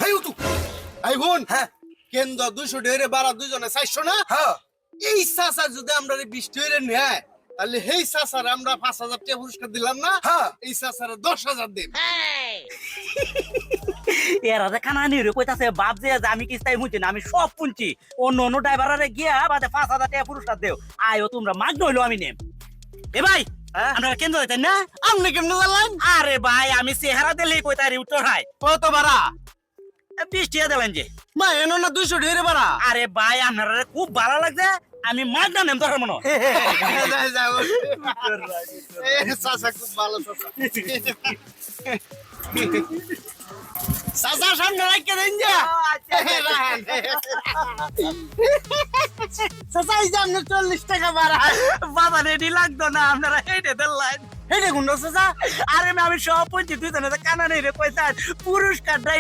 হেই উঠু I বোন হ্যাঁ কেন্দ্র 200 ঢেরে বাড়া দুজনে 400 না হ্যাঁ এই চাচা যদি আমরা 20 ঢেরে নেয় তাহলে হেই চাচার আমরা 5000 টাকা পুরস্কার দিলাম না হ্যাঁ এই চাচার 10000 দেব এরা যে কানানি রে কইতাছে বাপ যে আমি কিস্তাই মুছি না আমি সব পুনছি অন্য অন্য ড্রাইভারে গিয়া বাদে 5000 টাকা পুরস্কার দেও আয়ো তোমরা মাগ নইলো আমি নেম এ ভাই আমরা কেন্দ্র হইতেন না আপনি কেমনে জানলেন আরে ভাই আমি চেহারা দিলেই কইতারি উত্তর হয় কত বাড়া 20 টাকা দিলেন যে মা এনো না 200 ঢেরে বাড়া আরে ভাই আপনারা খুব ভালো লাগছে আমি মাগ না নেম তোর মনে যাই যাই চাচা খুব ভালো চাচা চাচা সামনে রাখতে দেন যা চাচা এই যে আপনার 40 টাকা বাড়া বাবা রেডি লাগতো না আপনারা হেঁটে দিলেন হেঁটে গুন্ডা চাচা আরে আমি সব পুনছি তুই তো কানা নেই রে পয়সা পুরস্কার